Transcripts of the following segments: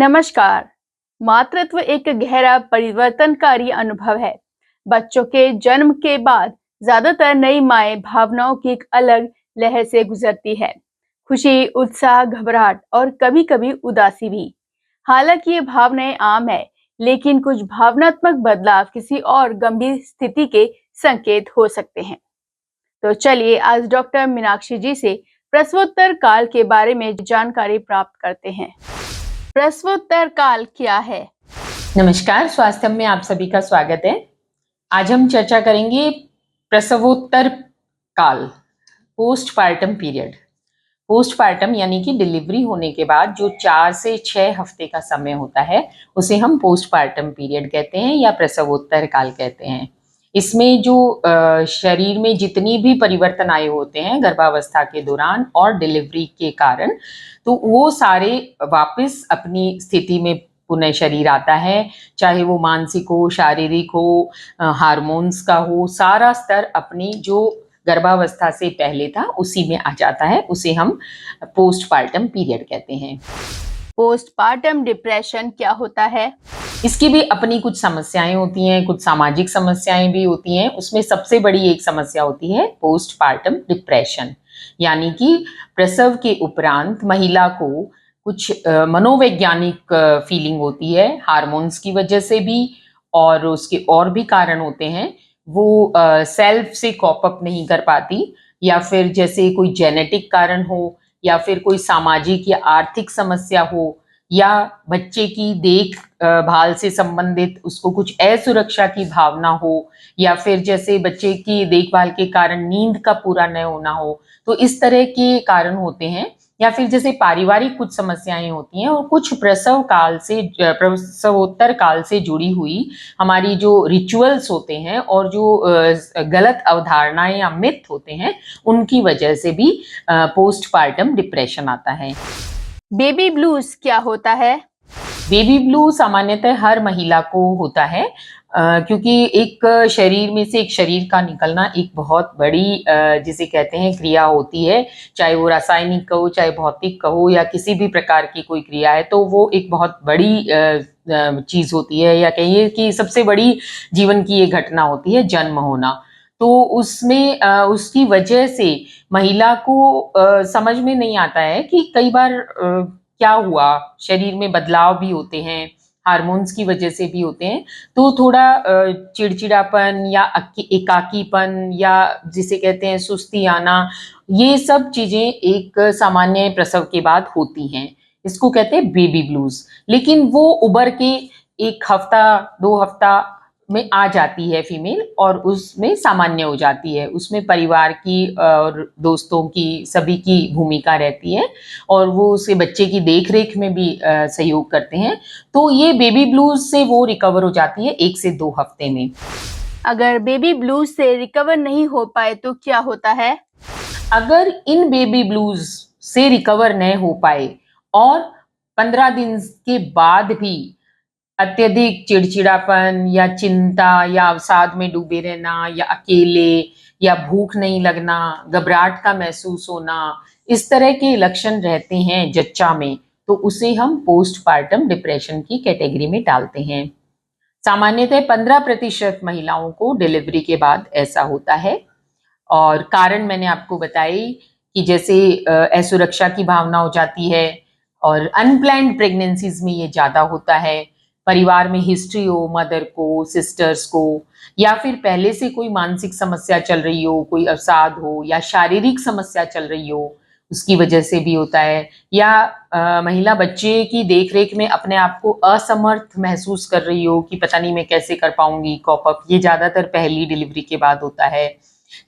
नमस्कार। मातृत्व एक गहरा परिवर्तनकारी अनुभव है। बच्चों के जन्म के बाद ज्यादातर नई माएं भावनाओं की एक अलग लहर से गुजरती है। खुशी, उत्साह, घबराहट और कभी-कभी उदासी भी। हालांकि ये भावनाएं आम है, लेकिन कुछ भावनात्मक बदलाव किसी और गंभीर स्थिति के संकेत हो सकते हैं। तो चलिए आज डॉक्टर मीनाक्षी जी से प्रसवोत्तर काल के बारे में जानकारी प्राप्त करते हैं। प्रसवोत्तर काल क्या है? नमस्कार, स्वास्थ्य में आप सभी का स्वागत है। आज हम चर्चा करेंगे प्रसवोत्तर काल, पोस्टपार्टम पीरियड। पोस्टपार्टम यानी कि डिलीवरी होने के बाद जो 4 से 6 हफ्ते का समय होता है, उसे हम पोस्टपार्टम पीरियड कहते हैं या प्रसवोत्तर काल कहते हैं। इसमें जो शरीर में जितनी भी परिवर्तन आए होते हैं गर्भावस्था के दौरान और डिलीवरी के कारण, तो वो सारे वापस अपनी स्थिति में पुनः शरीर आता है, चाहे वो मानसिक हो, शारीरिक हो, हार्मोन्स का हो, सारा स्तर अपनी जो गर्भावस्था से पहले था उसी में आ जाता है। उसे हम पोस्टपार्टम पीरियड कहते हैं। पोस्टपार्टम डिप्रेशन क्या होता है? इसकी भी अपनी कुछ समस्याएं होती हैं, कुछ सामाजिक समस्याएं भी होती हैं। उसमें सबसे बड़ी एक समस्या होती है पोस्टपार्टम डिप्रेशन, यानी कि प्रसव के उपरांत महिला को कुछ मनोवैज्ञानिक फीलिंग होती है, हार्मोन्स की वजह से भी, और उसके और भी कारण होते हैं। वो सेल्फ से कॉप अप नहीं कर पाती, या फिर जैसे कोई जेनेटिक कारण हो, या फिर कोई सामाजिक या आर्थिक समस्या हो, या बच्चे की देखभाल से संबंधित उसको कुछ असुरक्षा की भावना हो, या फिर जैसे बच्चे की देखभाल के कारण नींद का पूरा न होना हो, तो इस तरह के कारण होते हैं। या फिर जैसे पारिवारिक कुछ समस्याएं होती हैं, और कुछ प्रसवोत्तर काल से जुड़ी हुई हमारी जो रिचुअल्स होते हैं और जो गलत अवधारणाएं या मिथ होते हैं, उनकी वजह से भी पोस्टपार्टम डिप्रेशन आता है। बेबी ब्लूज क्या होता है? बेबी ब्लू सामान्यतः हर महिला को होता है, क्योंकि एक शरीर में से एक शरीर का निकलना एक बहुत बड़ी जिसे कहते हैं क्रिया होती है। चाहे वो रासायनिक कहो, चाहे भौतिक कहो, या किसी भी प्रकार की कोई क्रिया है, तो वो एक बहुत बड़ी चीज होती है, या कहिए कि सबसे बड़ी जीवन की ये घटना होती है, जन्म होना। तो उसमें उसकी वजह से महिला को समझ में नहीं आता है कि कई बार क्या हुआ, शरीर में बदलाव भी होते हैं, हार्मोन्स की वजह से भी होते हैं। तो थोड़ा चिड़चिड़ापन या एकाकीपन, या जिसे कहते हैं सुस्ती आना, ये सब चीजें एक सामान्य प्रसव के बाद होती हैं। इसको कहते हैं बेबी ब्लूज। लेकिन वो उबर के 1 हफ्ता 2 हफ्ता में आ जाती है फीमेल, और उसमें सामान्य हो जाती है। उसमें परिवार की और दोस्तों की, सभी की भूमिका रहती है, और वो उसके बच्चे की देख रेख में भी सहयोग करते हैं। तो ये बेबी ब्लूज से वो रिकवर हो जाती है 1 से 2 हफ्ते में। अगर बेबी ब्लूज से रिकवर नहीं हो पाए तो क्या होता है? अगर इन बेबी ब्लूज से रिकवर न हो पाए और 15 दिन के बाद भी अत्यधिक चिड़चिड़ापन या चिंता या अवसाद में डूबे रहना, या अकेले, या भूख नहीं लगना, घबराहट का महसूस होना, इस तरह के लक्षण रहते हैं जच्चा में, तो उसे हम पोस्टपार्टम डिप्रेशन की कैटेगरी में डालते हैं। सामान्यतः 15% महिलाओं को डिलीवरी के बाद ऐसा होता है, और कारण मैंने आपको बताई कि जैसे असुरक्षा की भावना हो जाती है, और अनप्लैन्ड प्रेगनेंसीज में ये ज्यादा होता है। परिवार में हिस्ट्री हो, मदर को, सिस्टर्स को, या फिर पहले से कोई मानसिक समस्या चल रही हो, कोई अवसाद हो, या शारीरिक समस्या चल रही हो, उसकी वजह से भी होता है। या महिला बच्चे की देखरेख में अपने आप को असमर्थ महसूस कर रही हो कि पता नहीं मैं कैसे कर पाऊंगी कॉप अप, ये ज्यादातर पहली डिलीवरी के बाद होता है।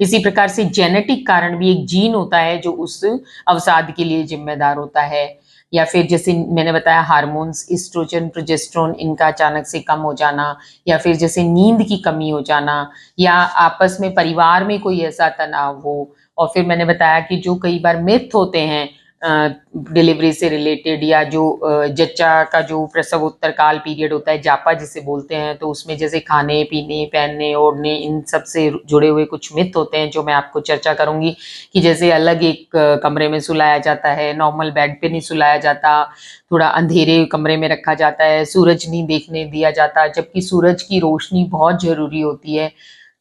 इसी प्रकार से जेनेटिक कारण भी, एक जीन होता है जो उस अवसाद के लिए जिम्मेदार होता है। या फिर जैसे मैंने बताया हार्मोन्स, एस्ट्रोजन, प्रोजेस्टेरोन, इनका अचानक से कम हो जाना, या फिर जैसे नींद की कमी हो जाना, या आपस में परिवार में कोई ऐसा तनाव हो। और फिर मैंने बताया कि जो कई बार मिथ होते हैं डिलीवरी से रिलेटेड या जो जच्चा का जो प्रसवोत्तर काल पीरियड होता है, जापा जिसे बोलते हैं, तो उसमें जैसे खाने पीने, पहनने ओढ़ने, इन सब से जुड़े हुए कुछ मिथ होते हैं जो मैं आपको चर्चा करूंगी। कि जैसे अलग एक कमरे में सुलाया जाता है, नॉर्मल बेड पे नहीं सुलाया जाता, थोड़ा अंधेरे कमरे में रखा जाता है, सूरज नहीं देखने दिया जाता, जबकि सूरज की रोशनी बहुत जरूरी होती है।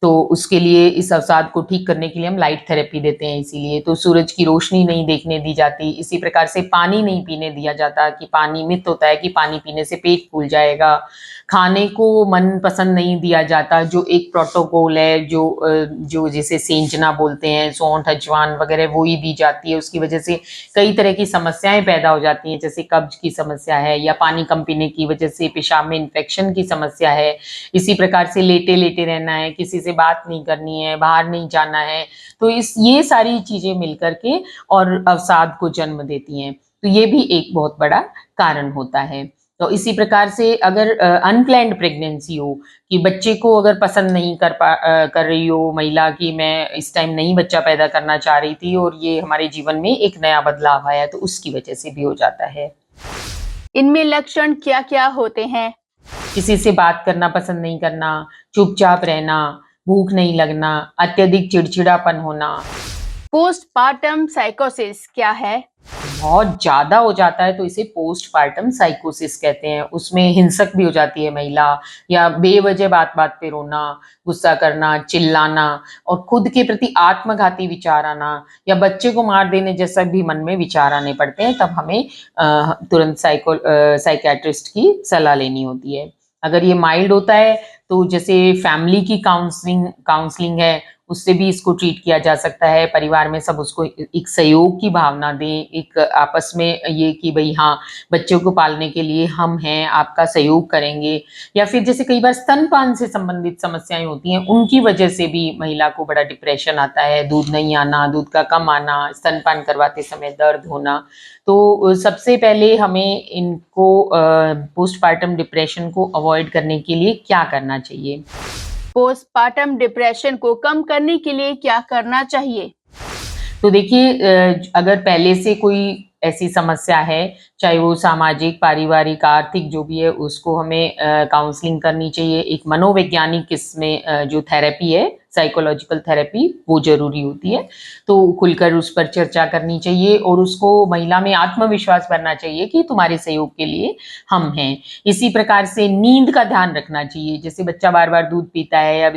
तो उसके लिए इस अवसाद को ठीक करने के लिए हम लाइट थेरेपी देते हैं, इसीलिए तो सूरज की रोशनी नहीं देखने दी जाती। इसी प्रकार से पानी नहीं पीने दिया जाता, कि पानी मिथ होता है कि पानी पीने से पेट फूल जाएगा। खाने को मन पसंद नहीं दिया जाता, जो एक प्रोटोकॉल है, जो जिसे सेंजना बोलते हैं, सौंठ अजवान वगैरह वो ही दी जाती है। उसकी वजह से कई तरह की समस्याएं पैदा हो जाती हैं, जैसे कब्ज की समस्या है, या पानी कम पीने की वजह से पेशाब में इन्फेक्शन की समस्या है। इसी प्रकार से लेटे लेटे रहना है, किसी से बात नहीं करनी है, बाहर नहीं जाना है। तो ये सारी चीजें मिलकर के और अवसाद को जन्म देती हैं। तो ये भी एक बहुत बड़ा कारण होता है। तो इसी प्रकार से अगर अनप्लैन्ड प्रेगनेंसी हो, कि बच्चे को अगर पसंद नहीं कर रही हो महिला, कि मैं इस टाइम नहीं बच्चा पैदा करना चाह रही थी और ये हमारे जीवन में एक नया बदलाव आया, तो उसकी वजह से भी हो जाता है। इनमें लक्षण क्या क्या होते हैं? किसी से बात करना पसंद नहीं करना, चुपचाप रहना, भूख नहीं लगना, अत्यधिक चिड़चिड़ापन होना। पोस्टपार्टम साइकोसिस क्या है? बहुत ज्यादा हो जाता है तो इसे पोस्टपार्टम साइकोसिस कहते हैं। उसमें हिंसक भी हो जाती है महिला, या बेवजह बात बात पे रोना, गुस्सा करना, चिल्लाना, और खुद के प्रति आत्मघाती विचार आना, या बच्चे को मार देने जैसा भी मन में विचार आने पड़ते हैं। तब हमें तुरंत साइकियाट्रिस्ट की सलाह लेनी होती है। अगर ये माइल्ड होता है तो जैसे फैमिली की काउंसलिंग है, उससे भी इसको ट्रीट किया जा सकता है। परिवार में सब उसको एक सहयोग की भावना दें, एक आपस में ये कि भाई हाँ, बच्चों को पालने के लिए हम हैं, आपका सहयोग करेंगे। या फिर जैसे कई बार स्तनपान से संबंधित समस्याएं होती हैं, उनकी वजह से भी महिला को बड़ा डिप्रेशन आता है, दूध नहीं आना, दूध का कम आना, स्तनपान करवाते समय दर्द होना। तो सबसे पहले हमें इनको पोस्टपार्टम डिप्रेशन को अवॉइड करने के लिए क्या करना चाहिए? पोस्टपार्टम डिप्रेशन को कम करने के लिए क्या करना चाहिए? तो देखिए, अगर पहले से कोई ऐसी समस्या है, चाहे वो सामाजिक, पारिवारिक, आर्थिक जो भी है, उसको हमें काउंसलिंग करनी चाहिए। एक मनोवैज्ञानिक इसमें जो थेरेपी है, साइकोलॉजिकल थेरेपी, वो ज़रूरी होती है। तो खुलकर उस पर चर्चा करनी चाहिए और उसको महिला में आत्मविश्वास भरना चाहिए कि तुम्हारे सहयोग के लिए हम हैं। इसी प्रकार से नींद का ध्यान रखना चाहिए। जैसे बच्चा बार-बार दूध पीता है या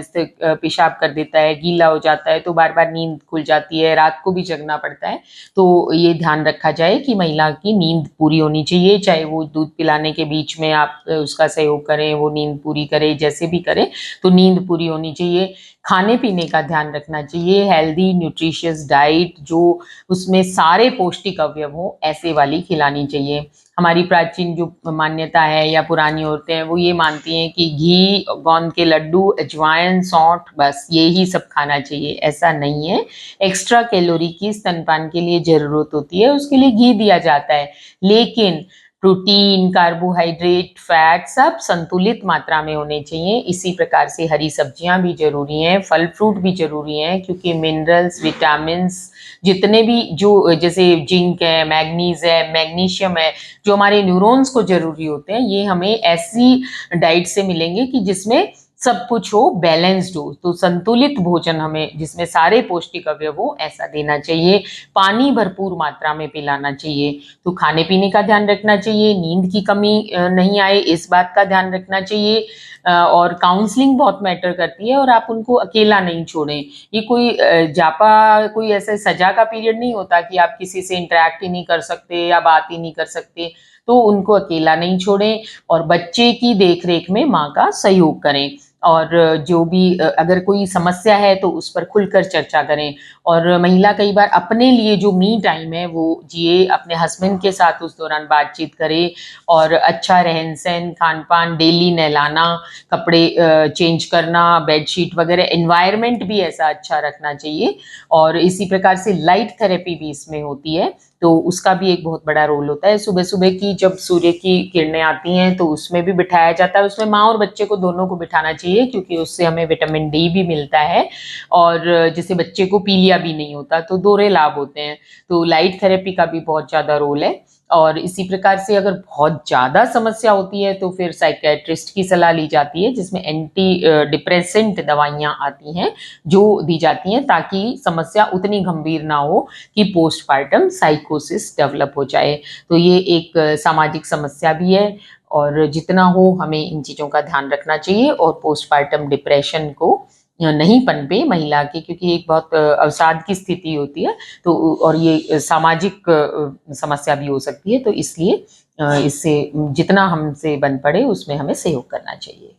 पेशाब कर देता है, गीला हो जाता है, तो बार-बार नींद खुल जाती है, रात को भी जगना पड़ता है। तो ये ध्यान रखा जाए कि महिला की नींद पूरी होनी चाहिए, चाहे वो दूध पिलाने के बीच में आप उसका सहयोग करें, वो नींद पूरी करे, जैसे भी करें, तो नींद पूरी होनी चाहिए। खाने पीने का ध्यान रखना चाहिए, हेल्दी न्यूट्रिशियस डाइट, जो उसमें सारे पौष्टिक अवयव हो, ऐसे वाली खिलानी चाहिए। हमारी प्राचीन जो मान्यता है या पुरानी औरतें हैं, वो ये मानती हैं कि घी, गोंद के लड्डू, अजवाइन, सौंठ, बस यही सब खाना चाहिए। ऐसा नहीं है। एक्स्ट्रा कैलोरी की स्तनपान के लिए जरूरत होती है, उसके लिए घी दिया जाता है, लेकिन प्रोटीन, कार्बोहाइड्रेट, फैट सब संतुलित मात्रा में होने चाहिए। इसी प्रकार से हरी सब्जियां भी जरूरी हैं, फल फ्रूट भी जरूरी हैं, क्योंकि मिनरल्स, विटामिन्स, जितने भी जो जैसे जिंक है, मैग्नीज है, मैग्नीशियम है, जो हमारे न्यूरॉन्स को जरूरी होते हैं, ये हमें ऐसी डाइट से मिलेंगे कि जिसमें सब कुछ हो, बैलेंस्ड हो। तो संतुलित भोजन हमें जिसमें सारे पौष्टिक अवयव हो, ऐसा देना चाहिए। पानी भरपूर मात्रा में पिलाना चाहिए। तो खाने पीने का ध्यान रखना चाहिए, नींद की कमी नहीं आए, इस बात का ध्यान रखना चाहिए। और काउंसलिंग बहुत मैटर करती है, और आप उनको अकेला नहीं छोड़ें। ये कोई जापा कोई ऐसे सजा का पीरियड नहीं होता कि आप किसी से इंटरेक्ट ही नहीं कर सकते या बात ही नहीं कर सकते। तो उनको अकेला नहीं छोड़ें, और बच्चे की देखरेख में माँ का सहयोग करें। और जो भी अगर कोई समस्या है तो उस पर खुलकर चर्चा करें। और महिला कई बार अपने लिए जो मी टाइम है वो जिए, अपने हस्बैंड के साथ उस दौरान बातचीत करे, और अच्छा रहन सहन, खान पान, डेली नहलाना, कपड़े चेंज करना, बेडशीट वगैरह, एनवायरनमेंट भी ऐसा अच्छा रखना चाहिए। और इसी प्रकार से लाइट थेरेपी भी इसमें होती है, तो उसका भी एक बहुत बड़ा रोल होता है। सुबह-सुबह की जब सूर्य की किरणें आती हैं तो उसमें भी बिठाया जाता है, उसमें माँ और बच्चे को दोनों को बिठाना चाहिए क्योंकि उससे हमें विटामिन डी भी मिलता है और जैसे बच्चे को पीलिया भी नहीं होता, तो दोहरे लाभ होते हैं। तो लाइट थेरेपी का भी बहुत ज़्यादा रोल है और इसी प्रकार से अगर बहुत ज़्यादा समस्या होती है तो फिर साइकियाट्रिस्ट की सलाह ली जाती है जिसमें एंटी डिप्रेसेंट दवाइयाँ आती हैं जो दी जाती हैं ताकि समस्या उतनी गंभीर ना हो कि पोस्टपार्टम साइकोसिस डेवलप हो जाए। तो ये एक सामाजिक समस्या भी है और जितना हो हमें इन चीज़ों का ध्यान रखना चाहिए और पोस्टपार्टम डिप्रेशन को नहीं पनपे महिला की क्योंकि एक बहुत अवसाद की स्थिति होती है तो और ये सामाजिक समस्या भी हो सकती है तो इसलिए इससे जितना हमसे बन पड़े उसमें हमें सहयोग करना चाहिए।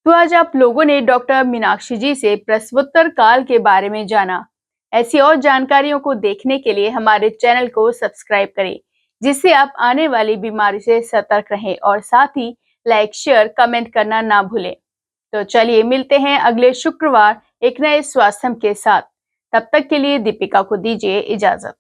तो आज आप लोगों ने डॉक्टर मीनाक्षी जी से प्रसवोत्तर काल के बारे में जाना। ऐसी और जानकारियों को देखने के लिए हमारे चैनल को सब्सक्राइब करें, जिससे आप आने वाली बीमारी से सतर्क रहें और साथ ही लाइक, शेयर, कमेंट करना ना भूलें। तो चलिए मिलते हैं अगले शुक्रवार एक नए स्वास्थ्य के साथ। तब तक के लिए दीपिका को दीजिए इजाजत।